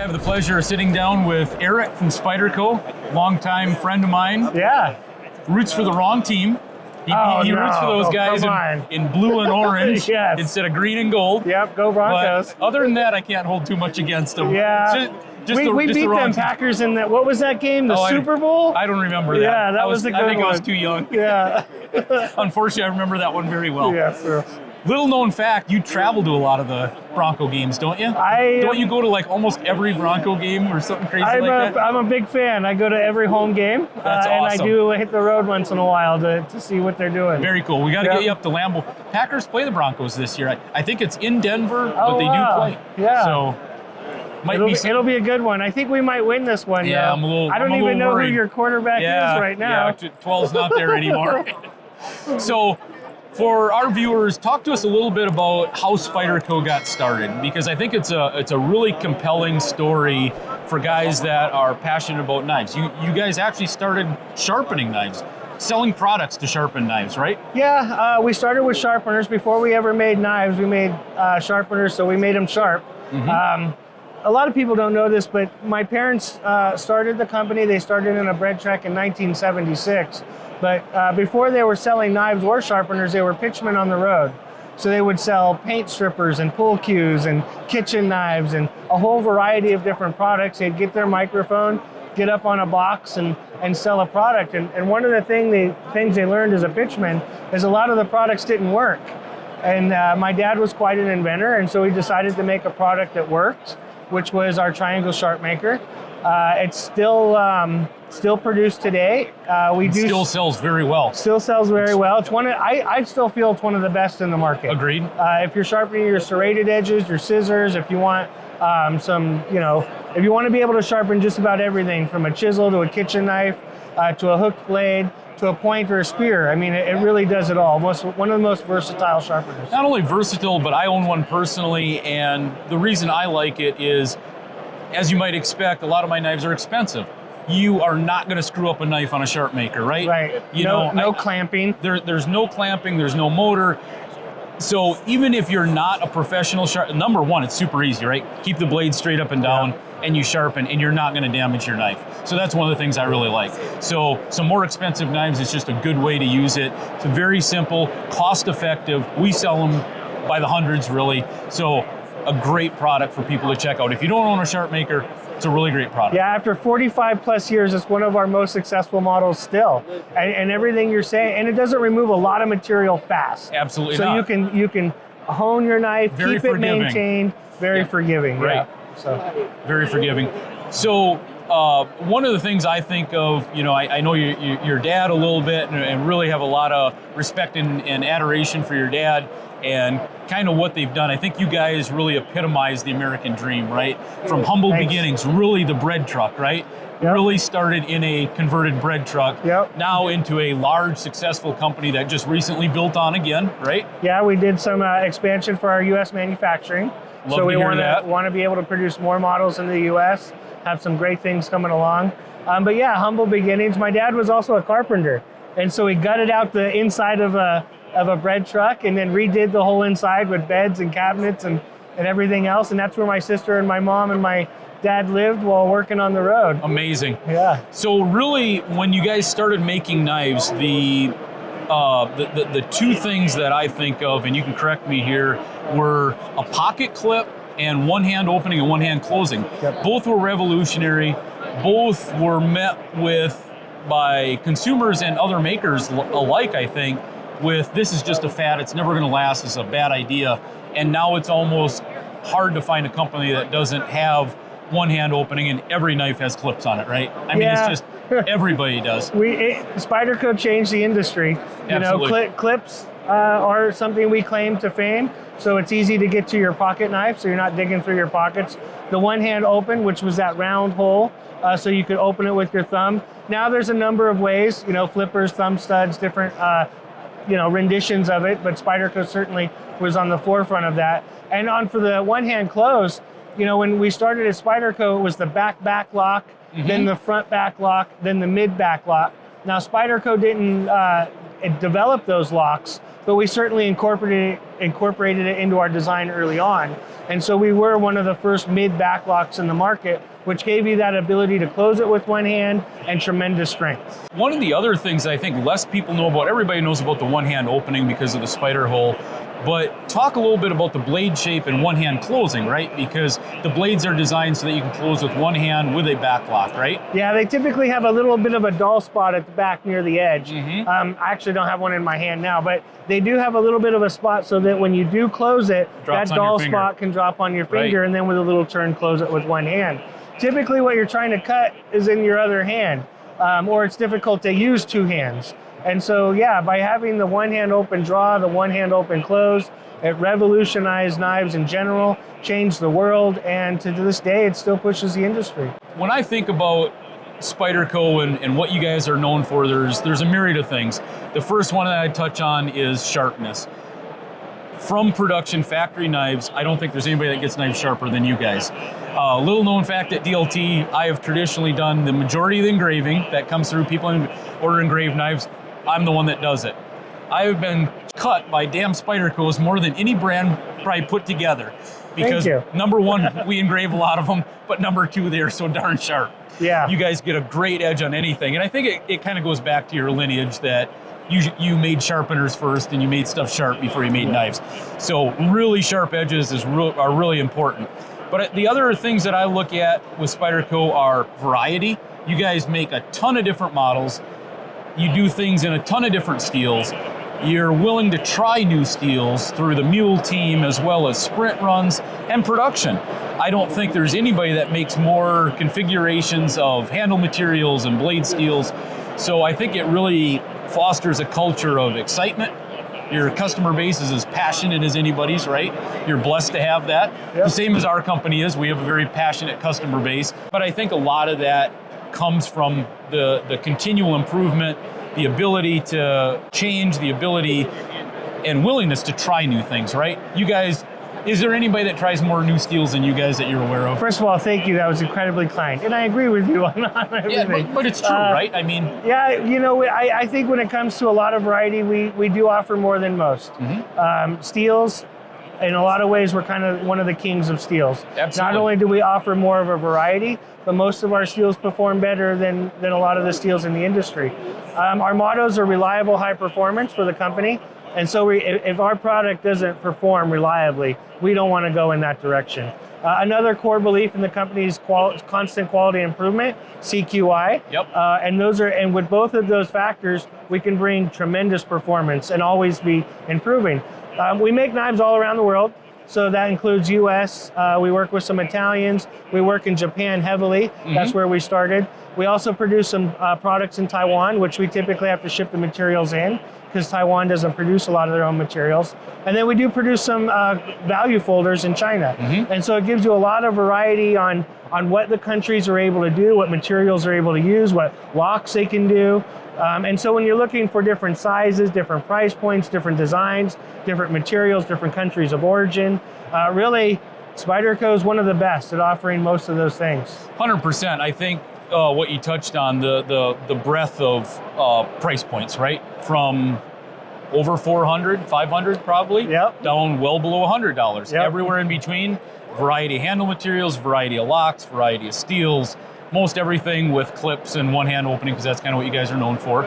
I have the pleasure of sitting down with Eric from Spyderco, longtime friend of mine. Yeah. Roots for the wrong team. He roots for those guys in blue and orange Yes. instead of green and gold. Yep, go Broncos. But other than that, I can't hold too much against them. Yeah. We beat them team. Packers in that, what was that game? The Super Bowl? I don't remember that. Yeah, that was a good one. I think I was too young. Yeah. Unfortunately, I remember that one very well. Yeah, sure. Little known fact, you travel to a lot of the Bronco games, don't you? Don't you go to like almost every Bronco game or something crazy like that? I'm a big fan. I go to every home game. That's awesome. And I do hit the road once in a while to see what they're doing. Very cool. We got to get you up to Lambeau. Packers play the Broncos this year. I think it's in Denver, but they do play. Yeah. So it'll be a good one. I think we might win this one. Yeah, I don't even know worried. who your quarterback is right now. Yeah, 12's not there anymore. So, for our viewers, talk to us a little bit about how Spyderco got started, because I think it's a really compelling story for guys that are passionate about knives. You guys actually started sharpening knives, selling products to sharpen knives, right? Yeah, we started with sharpeners. Before we ever made knives, we made sharpeners, so we made them sharp. Mm-hmm. A lot of people don't know this, but my parents started the company. They started in a bread truck in 1976. But before they were selling knives or sharpeners, they were pitchmen on the road. So they would sell paint strippers and pull cues and kitchen knives and a whole variety of different products. They'd get their microphone, get up on a box and sell a product. And one of the things they learned as a pitchman is a lot of the products didn't work. And my dad was quite an inventor, and so he decided to make a product that worked, which was our triangle sharp maker. It's still produced today. Still sells very well. Still sells very well. It's I still feel it's one of the best in the market. Agreed. If you're sharpening your serrated edges, your scissors, if you want if you want to be able to sharpen just about everything from a chisel to a kitchen knife to a hooked blade to a point or a spear. I mean, it really does it all. One of the most versatile sharpeners. Not only versatile, but I own one personally, and the reason I like it is, as you might expect, a lot of my knives are expensive. You are not going to screw up a knife on a sharp maker, right? Right. No clamping. There's no clamping. There's no motor. So even if you're not a professional number one, it's super easy, right? Keep the blade straight up and down, and you sharpen, and you're not going to damage your knife. So that's one of the things I really like. So some more expensive knives, it's just a good way to use it. It's very simple, cost effective. We sell them by the hundreds, really. So a great product for people to check out. If you don't own a sharp maker, it's a really great product. Yeah, after 45 plus years, it's one of our most successful models still. And everything you're saying, and it doesn't remove a lot of material fast. Absolutely so not. you can hone your knife, very keep forgiving. It maintained, very forgiving. Right. Yeah. So very forgiving. So one of the things I think of, I know your dad a little bit and really have a lot of respect and adoration for your dad and kind of what they've done. I think you guys really epitomize the American dream, right? From humble beginnings, really the bread truck, right? Yep. Really started in a converted bread truck, now into a large, successful company that just recently built on again, right? Yeah, we did some expansion for our U.S. manufacturing. Love so we to hear that. want to be able to produce more models in the U.S., have some great things coming along. But yeah, humble beginnings. My dad was also a carpenter, and so he gutted out the inside of a bread truck and then redid the whole inside with beds and cabinets and everything else. And that's where my sister and my mom and my dad lived while working on the road. Amazing. Yeah. So really, when you guys started making knives, the two things that I think of, and you can correct me here, were a pocket clip and one hand opening and one hand closing. Yep. Both were revolutionary. Both were met with by consumers and other makers alike, I think, with this is just a fad, it's never going to last, it's a bad idea. And now it's almost hard to find a company that doesn't have one hand opening and every knife has clips on it, right? I mean, it's just, everybody does. Spyderco changed the industry. Absolutely. Clips are something we claim to fame, so it's easy to get to your pocket knife, so you're not digging through your pockets. The one hand open, which was that round hole, so you could open it with your thumb. Now there's a number of ways, flippers, thumb studs, different renditions of it, but Spyderco certainly was on the forefront of that. And for the one-hand close, when we started at Spyderco, it was the back lock, then the front back lock, then the mid back lock. Now Spyderco didn't develop those locks, but we certainly incorporated it into our design early on. And so we were one of the first mid-back locks in the market, which gave you that ability to close it with one hand and tremendous strength. One of the other things I think less people know about, everybody knows about the one-hand opening because of the spider hole, but talk a little bit about the blade shape and one-hand closing, right? Because the blades are designed so that you can close with one hand with a back lock, right? Yeah, they typically have a little bit of a dull spot at the back near the edge. I actually don't have one in my hand now, but they do have a little bit of a spot so that when you do close it, that dull spot can drop on your finger, and then with a little turn, close it with one hand. Typically what you're trying to cut is in your other hand, or it's difficult to use two hands. And so, yeah, by having the one-hand open draw, the one-hand open close, it revolutionized knives in general, changed the world, and to this day, it still pushes the industry. When I think about Spyderco and what you guys are known for, there's a myriad of things. The first one that I touch on is sharpness. From production factory knives, I don't think there's anybody that gets knives sharper than you guys. Little known fact at DLT, I have traditionally done the majority of the engraving that comes through. People order engraved knives. I'm the one that does it. I have been cut by damn Spydercos more than any brand probably put together. Because number one, we engrave a lot of them, but number two, they are so darn sharp. Yeah. You guys get a great edge on anything. And I think it kind of goes back to your lineage that you made sharpeners first and you made stuff sharp before you made knives. So really sharp edges are really important. But the other things that I look at with Spyderco are variety. You guys make a ton of different models. You do things in a ton of different steels. You're willing to try new steels through the mule team as well as sprint runs and production. I don't think there's anybody that makes more configurations of handle materials and blade steels. So I think it really fosters a culture of excitement. Your customer base is as passionate as anybody's, right? You're blessed to have that. Yep. The same as our company is. We have a very passionate customer base. But I think a lot of that comes from the continual improvement, the ability to change, the ability and willingness to try new things, right? You guys, is there anybody that tries more new steels than you guys that you're aware of? First of all, thank you. That was incredibly kind. And I agree with you on everything. Yeah, but it's true, right? I mean... Yeah, you know, I think when it comes to a lot of variety, we do offer more than most. Steels, in a lot of ways, we're kind of one of the kings of steels. Absolutely. Not only do we offer more of a variety, but most of our steels perform better than a lot of the steels in the industry. Our mottos are reliable, high performance for the company. And so if our product doesn't perform reliably, we don't want to go in that direction. Another core belief in the company is constant quality improvement, CQI. Yep. And with both of those factors, we can bring tremendous performance and always be improving. We make knives all around the world. So that includes US, we work with some Italians, we work in Japan heavily, that's where we started. We also produce some products in Taiwan, which we typically have to ship the materials in, because Taiwan doesn't produce a lot of their own materials. And then we do produce some value folders in China. And so it gives you a lot of variety on what the countries are able to do, what materials are able to use, what locks they can do. And so when you're looking for different sizes, different price points, different designs, different materials, different countries of origin, really, Spyderco is one of the best at offering most of those things. 100%. I think what you touched on, the breadth of price points, right? From over 400, 500 probably, down well below $100. Everywhere in between, variety of handle materials, variety of locks, variety of steels, most everything with clips and one-hand opening, because that's kind of what you guys are known for.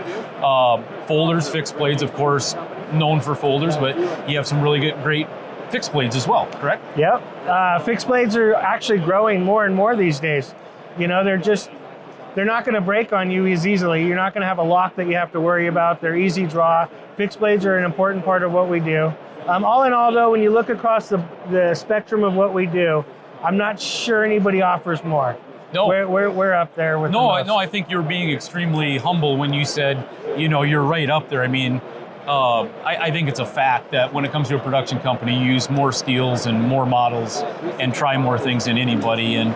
Folders, fixed blades, of course, known for folders, but you have some really great fixed blades as well, correct? Yep. Fixed blades are actually growing more and more these days. You know, they're not going to break on you as easily. You're not going to have a lock that you have to worry about. They're easy draw. Fixed blades are an important part of what we do. All in all, though, when you look across the spectrum of what we do, I'm not sure anybody offers more. No, we're up there with no, I think you're being extremely humble when you said, you know, you're right up there. I mean, I think it's a fact that when it comes to a production company, you use more steels and more models and try more things than anybody. And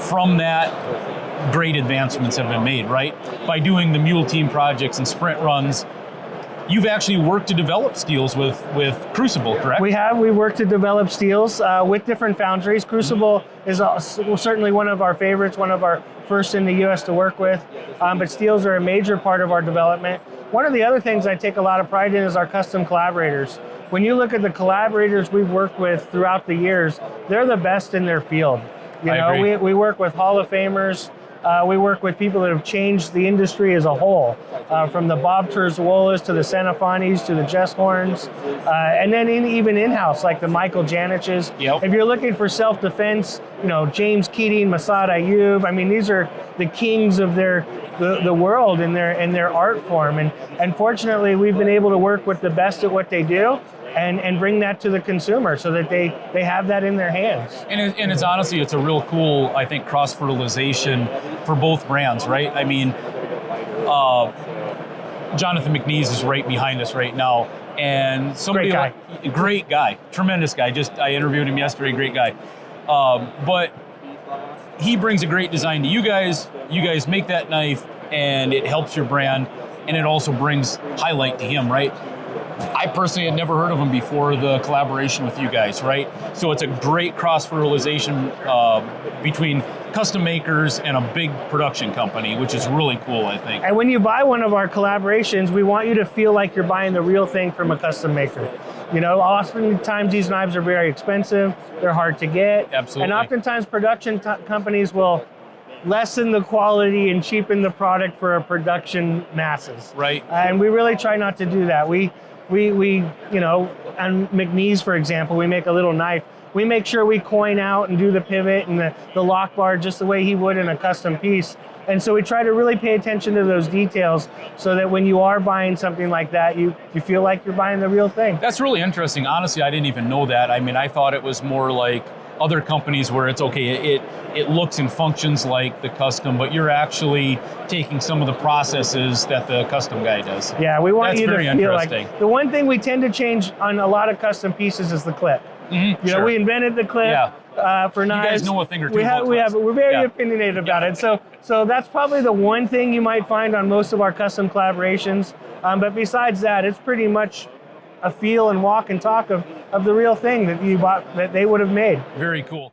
from that, great advancements have been made, right? By doing the mule team projects and sprint runs, you've actually worked to develop steels with Crucible, correct? We work to develop steels with different foundries. Crucible is certainly one of our favorites, one of our first in the U.S. to work with, but steels are a major part of our development. One of the other things I take a lot of pride in is our custom collaborators. When you look at the collaborators we've worked with throughout the years, they're the best in their field. We work with Hall of Famers. We work with people that have changed the industry as a whole, from the Bob Terzuolas to the Senafanis to the Jess Horns, and then even in-house, like the Michael Janiches. Yep. If you're looking for self-defense, James Keating, Masad Ayub, I mean, these are the kings of the world in their art form. And fortunately, we've been able to work with the best at what they do, and bring that to the consumer so that they have that in their hands. And it's honestly, it's a real cool, I think, cross-fertilization for both brands, right? I mean, Jonathan McNeese is right behind us right now. And somebody great guy, tremendous guy. I interviewed him yesterday, great guy. But he brings a great design to you guys. You guys make that knife and it helps your brand, and it also brings highlight to him, right? I personally had never heard of him before the collaboration with you guys, right? So it's a great cross-fertilization between custom makers and a big production company, which is really cool, I think. And when you buy one of our collaborations, we want you to feel like you're buying the real thing from a custom maker. Oftentimes these knives are very expensive, they're hard to get. Absolutely. And oftentimes production companies will lessen the quality and cheapen the product for a production masses. Right. And we really try not to do that. We on McNeese, for example, we make a little knife. We make sure we coin out and do the pivot and the lock bar just the way he would in a custom piece. And so we try to really pay attention to those details so that when you are buying something like that, you feel like you're buying the real thing. That's really interesting. Honestly, I didn't even know that. I mean, I thought it was more like other companies where it's okay, it looks and functions like the custom, but you're actually taking some of the processes that the custom guy does. Yeah, we want you to feel like the one thing we tend to change on a lot of custom pieces is the clip. Sure. We invented the clip for knives. You guys know a thing or two about clips. We're very opinionated about it. So that's probably the one thing you might find on most of our custom collaborations. But besides that, it's pretty much a feel and walk and talk of the real thing that you bought, that they would have made. Very cool.